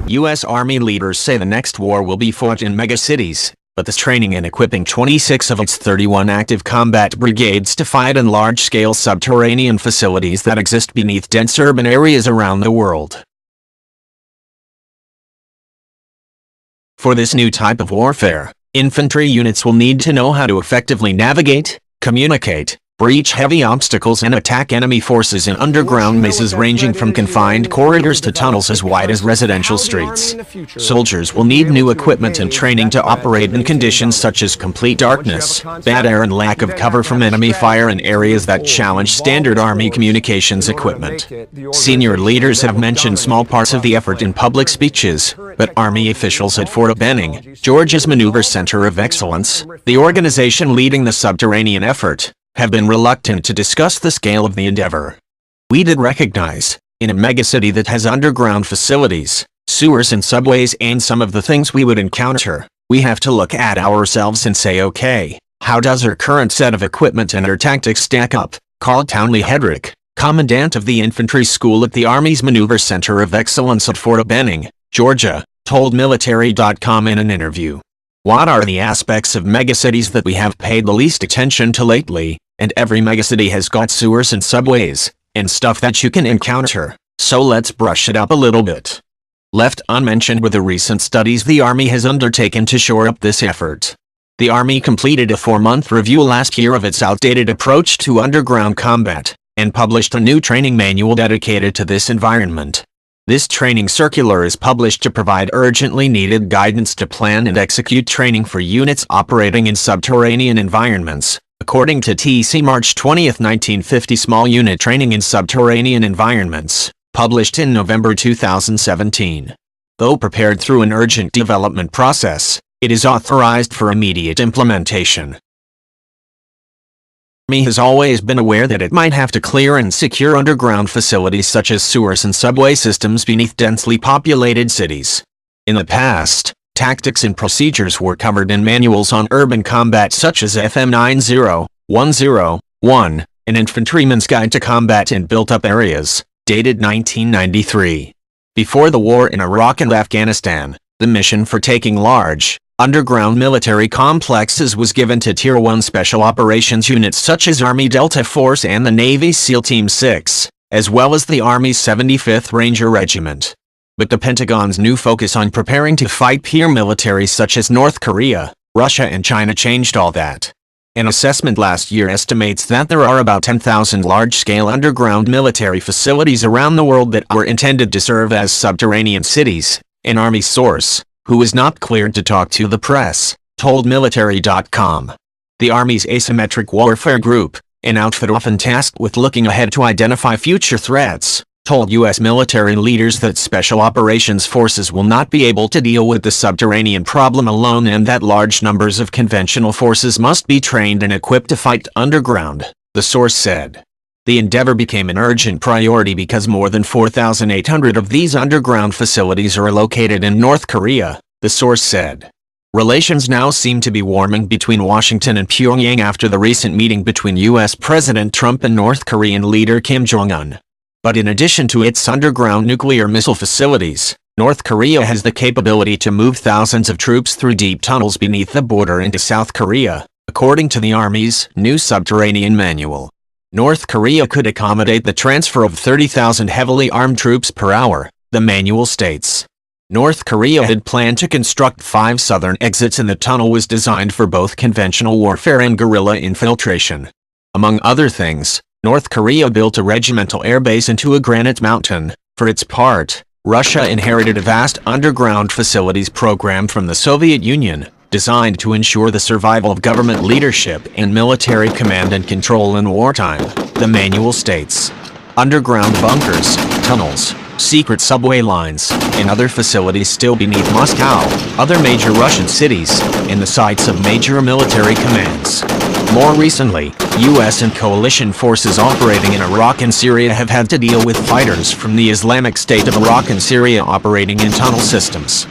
U.S. Army leaders say the next war will be fought in megacities, but this training and equipping 26 of its 31 active combat brigades to fight in large-scale subterranean facilities that exist beneath dense urban areas around the world. For this new type of warfare, infantry units will need to know how to effectively navigate, communicate, breach heavy obstacles and attack enemy forces in underground mazes ranging from confined corridors to tunnels as wide as residential streets. Soldiers will need new equipment and training to operate in conditions such as complete darkness, bad air and lack of cover from enemy fire in areas that challenge standard Army communications equipment. Senior leaders have mentioned small parts of the effort in public speeches, but Army officials at Fort Benning, Georgia's Maneuver Center of Excellence, the organization leading the subterranean effort, have been reluctant to discuss the scale of the endeavor. We did recognize, in a megacity that has underground facilities, sewers and subways and some of the things we would encounter, we have to look at ourselves and say, okay, how does our current set of equipment and our tactics stack up? Called Townley Hedrick, commandant of the infantry school at the Army's Maneuver Center of Excellence at Fort Benning, Georgia, told military.com in an interview. What are the aspects of megacities that we have paid the least attention to lately? And every megacity has got sewers and subways, and stuff that you can encounter, so let's brush it up a little bit. Left unmentioned were the recent studies the Army has undertaken to shore up this effort. The Army completed a 4-month review last year of its outdated approach to underground combat, and published a new training manual dedicated to this environment. This training circular is published to provide urgently needed guidance to plan and execute training for units operating in subterranean environments, according to TC March 20, 1950 Small Unit Training in Subterranean Environments, published in November 2017. Though prepared through an urgent development process, it is authorized for immediate implementation. The Army has always been aware that it might have to clear and secure underground facilities such as sewers and subway systems beneath densely populated cities. In the past, tactics and procedures were covered in manuals on urban combat such as FM 90101, An Infantryman's Guide to Combat in Built-Up Areas, dated 1993. Before the war in Iraq and Afghanistan, the mission for taking large, underground military complexes was given to Tier 1 Special Operations units such as Army Delta Force and the Navy SEAL Team 6, as well as the Army's 75th Ranger Regiment. But the Pentagon's new focus on preparing to fight peer militaries such as North Korea, Russia and China changed all that. An assessment last year estimates that there are about 10,000 large-scale underground military facilities around the world that were intended to serve as subterranean cities, an Army source, who was not cleared to talk to the press, told military.com. The Army's Asymmetric Warfare Group, an outfit often tasked with looking ahead to identify future threats, told U.S. military leaders that Special Operations Forces will not be able to deal with the subterranean problem alone and that large numbers of conventional forces must be trained and equipped to fight underground, the source said. The endeavor became an urgent priority because more than 4,800 of these underground facilities are located in North Korea, the source said. Relations now seem to be warming between Washington and Pyongyang after the recent meeting between U.S. President Trump and North Korean leader Kim Jong-un. But in addition to its underground nuclear missile facilities, North Korea has the capability to move thousands of troops through deep tunnels beneath the border into South Korea, according to the Army's new subterranean manual. North Korea could accommodate the transfer of 30,000 heavily armed troops per hour, the manual states. North Korea had planned to construct 5 southern exits and the tunnel was designed for both conventional warfare and guerrilla infiltration. Among other things, North Korea built a regimental airbase into a granite mountain. For its part, Russia inherited a vast underground facilities program from the Soviet Union, designed to ensure the survival of government leadership and military command and control in wartime, the manual states. Underground bunkers, tunnels, secret subway lines, and other facilities still beneath Moscow, other major Russian cities, and the sites of major military commands. More recently, U.S. and coalition forces operating in Iraq and Syria have had to deal with fighters from the Islamic State of Iraq and Syria operating in tunnel systems.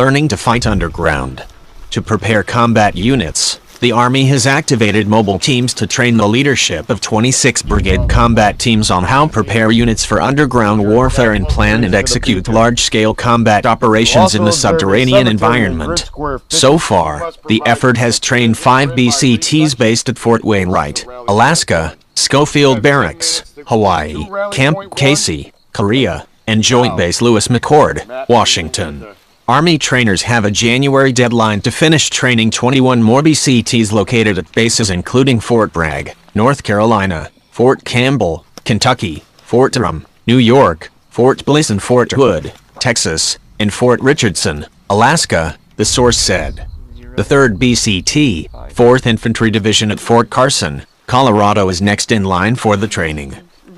learning to fight underground. To prepare combat units, the Army has activated mobile teams to train the leadership of 26 brigade combat teams on how to prepare units for underground warfare and plan and execute large-scale combat operations in the subterranean environment. So far, the effort has trained 5 BCTs based at Fort Wainwright, Alaska, Schofield Barracks, Hawaii, Camp Casey, Korea, and Joint Base Lewis McChord, Washington. Army trainers have a January deadline to finish training 21 more BCTs located at bases including Fort Bragg, North Carolina, Fort Campbell, Kentucky, Fort Drum, New York, Fort Bliss and Fort Hood, Texas, and Fort Richardson, Alaska, the source said. The 3rd BCT, 4th Infantry Division at Fort Carson, Colorado is next in line for the training.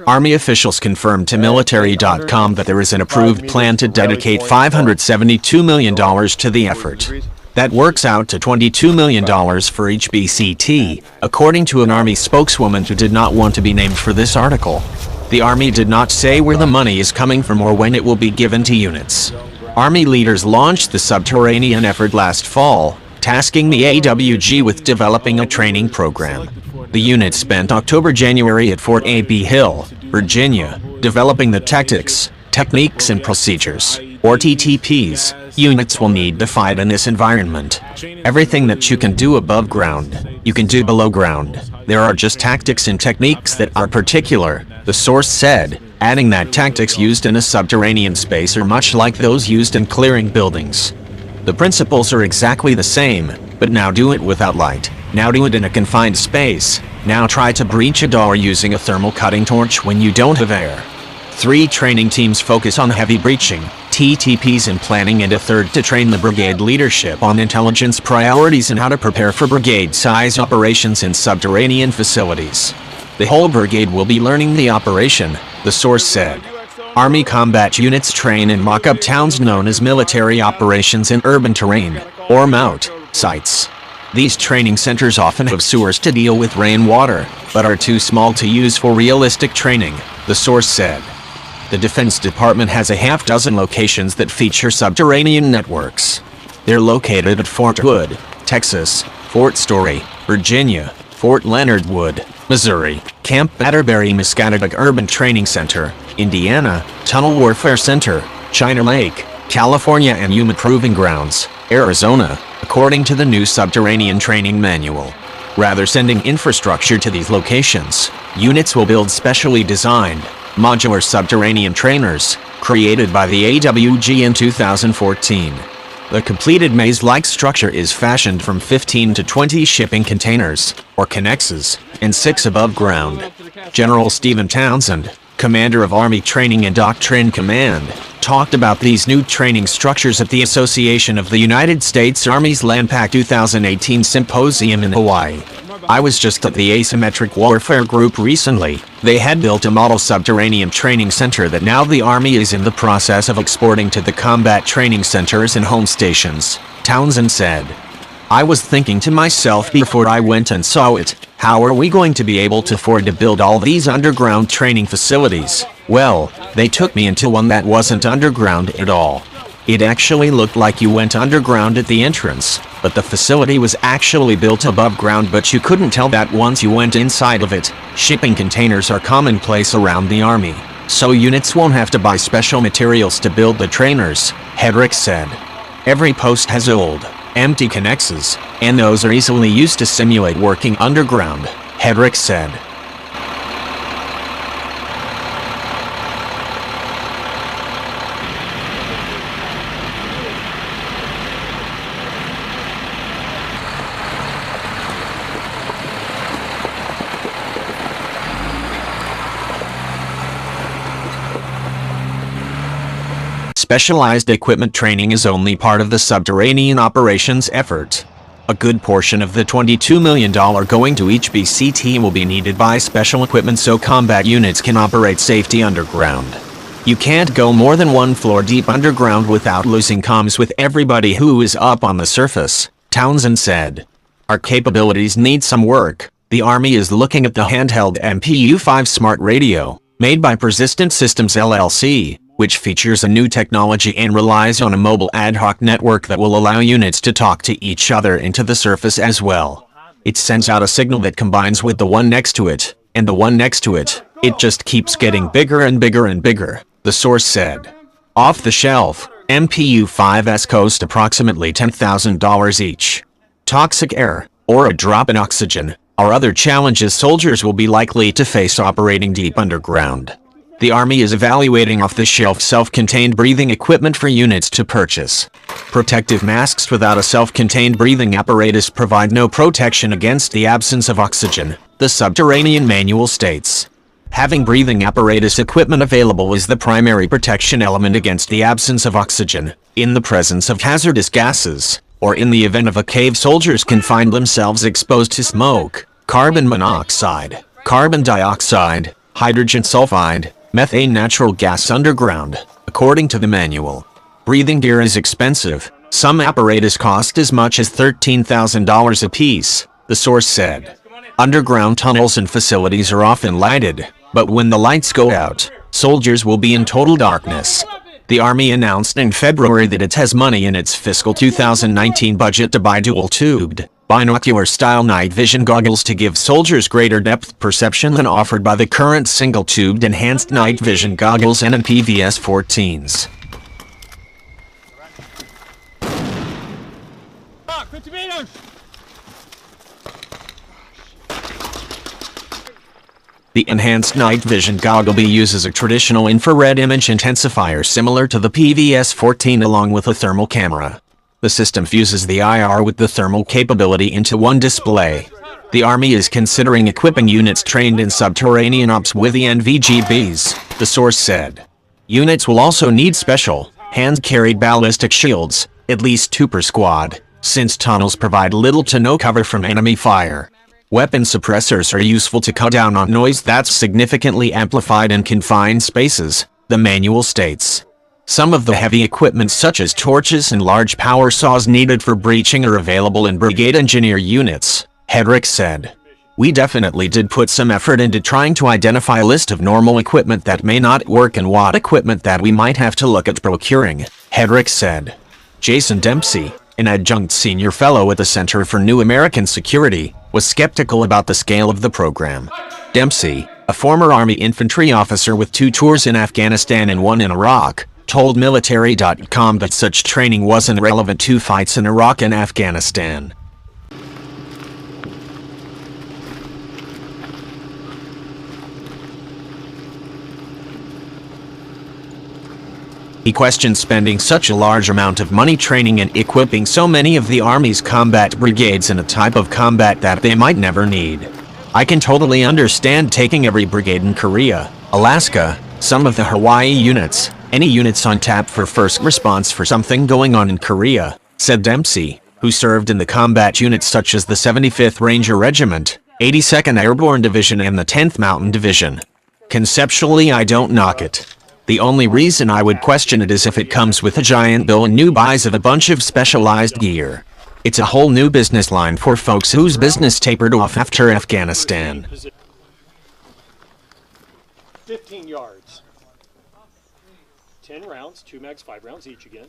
Army officials confirmed to military.com that there is an approved plan to dedicate $572 million to the effort. That works out to $22 million for each BCT, according to an Army spokeswoman who did not want to be named for this article. The Army did not say where the money is coming from or when it will be given to units. Army leaders launched the subterranean effort last fall, tasking the AWG with developing a training program. The unit spent October-January at Fort A.B. Hill, Virginia, developing the tactics, techniques and procedures, or TTPs, units will need to fight in this environment. Everything that you can do above ground, you can do below ground. There are just tactics and techniques that are particular, the source said, adding that tactics used in a subterranean space are much like those used in clearing buildings. The principles are exactly the same, but now do it without light. Now do it in a confined space. Now try to breach a door using a thermal cutting torch when you don't have air. 3 training teams focus on heavy breaching, TTPs and planning, and a 3rd to train the brigade leadership on intelligence priorities and how to prepare for brigade-size operations in subterranean facilities. The whole brigade will be learning the operation, the source said. Army combat units train in mock-up towns known as military operations in urban terrain, or MOUT, sites. These training centers often have sewers to deal with rainwater, but are too small to use for realistic training, the source said. The Defense Department has a half-dozen locations that feature subterranean networks. They're located at Fort Hood, Texas, Fort Story, Virginia, Fort Leonard Wood, Missouri, Camp Atterbury Muscatatuck Urban Training Center, Indiana, Tunnel Warfare Center, China Lake, California, and Yuma Proving Grounds, Arizona, according to the new subterranean training manual. Rather sending infrastructure to these locations, units will build specially designed, modular subterranean trainers, created by the AWG in 2014. The completed maze-like structure is fashioned from 15 to 20 shipping containers, or connexes, and 6 above ground. General Stephen Townsend, commander of Army Training and Doctrine Command, talked about these new training structures at the Association of the United States Army's LANPAC 2018 Symposium in Hawaii. I was just at the Asymmetric Warfare Group recently. They had built a model subterranean training center that now the Army is in the process of exporting to the combat training centers and home stations, Townsend said. I was thinking to myself before I went and saw it, how are we going to be able to afford to build all these underground training facilities? Well, they took me into one that wasn't underground at all. It actually looked like you went underground at the entrance, but the facility was actually built above ground, but you couldn't tell that once you went inside of it. Shipping containers are commonplace around the Army, so units won't have to buy special materials to build the trainers, Hedrick said. Every post has old, empty connexes, and those are easily used to simulate working underground, Hedrick said. Specialized equipment training is only part of the subterranean operations effort. A good portion of the $22 million going to each BCT will be needed by special equipment so combat units can operate safely underground. You can't go more than 1 floor deep underground without losing comms with everybody who is up on the surface, Townsend said. Our capabilities need some work. The Army is looking at the handheld MPU-5 smart radio, made by Persistent Systems LLC, which features a new technology and relies on a mobile ad hoc network that will allow units to talk to each other into the surface as well. It sends out a signal that combines with the one next to it, and the one next to it. It just keeps getting bigger and bigger and bigger, the source said. Off-the-shelf, MPU-5s cost approximately $10,000 each. Toxic air, or a drop in oxygen, are other challenges soldiers will be likely to face operating deep underground. The Army is evaluating off-the-shelf self-contained breathing equipment for units to purchase. Protective masks without a self-contained breathing apparatus provide no protection against the absence of oxygen, the subterranean manual states. Having breathing apparatus equipment available is the primary protection element against the absence of oxygen, in the presence of hazardous gases, or in the event of a cave soldiers can find themselves exposed to smoke, carbon monoxide, carbon dioxide, hydrogen sulfide, methane natural gas underground, according to the manual. Breathing gear is expensive. Some apparatus cost as much as $13,000 apiece, the source said. Underground tunnels and facilities are often lighted, but when the lights go out, soldiers will be in total darkness. The Army announced in February that it has money in its fiscal 2019 budget to buy dual-tubed, binocular-style night vision goggles to give soldiers greater depth perception than offered by the current single-tubed enhanced night vision goggles and PVS-14s. The enhanced night vision goggle uses a traditional infrared image intensifier similar to the PVS-14 along with a thermal camera. The system fuses the IR with the thermal capability into one display. The Army is considering equipping units trained in subterranean ops with the NVGBs, the source said. Units will also need special, hand-carried ballistic shields, at least 2 per squad, since tunnels provide little to no cover from enemy fire. Weapon suppressors are useful to cut down on noise that's significantly amplified in confined spaces, the manual states. Some of the heavy equipment such as torches and large power saws needed for breaching are available in brigade engineer units, Hedrick said. We definitely did put some effort into trying to identify a list of normal equipment that may not work and what equipment that we might have to look at procuring, Hedrick said. Jason Dempsey, an adjunct senior fellow at the Center for New American Security, was skeptical about the scale of the program. Dempsey, a former Army infantry officer with 2 tours in Afghanistan and 1 in Iraq, told military.com that such training wasn't relevant to fights in Iraq and Afghanistan. He questioned spending such a large amount of money training and equipping so many of the Army's combat brigades in a type of combat that they might never need. I can totally understand taking every brigade in Korea, Alaska, some of the Hawaii units, any units on tap for first response for something going on in Korea, said Dempsey, who served in the combat units such as the 75th Ranger Regiment, 82nd Airborne Division and the 10th Mountain Division. Conceptually, I don't knock it. The only reason I would question it is if it comes with a giant bill and new buys of a bunch of specialized gear. It's a whole new business line for folks whose business tapered off after Afghanistan. 15 yards. 10 rounds, 2 mags, 5 rounds each again.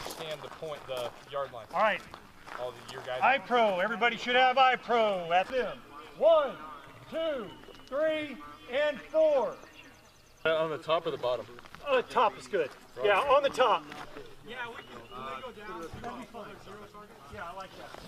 Stand the point, the yard line. All right. All the your guys. iPro. Everybody should have iPro at them. 1, 2, 3, and 4. On the top or the bottom? On the top is good. Yeah, on the top. Yeah, we can go down. Yeah, I like that.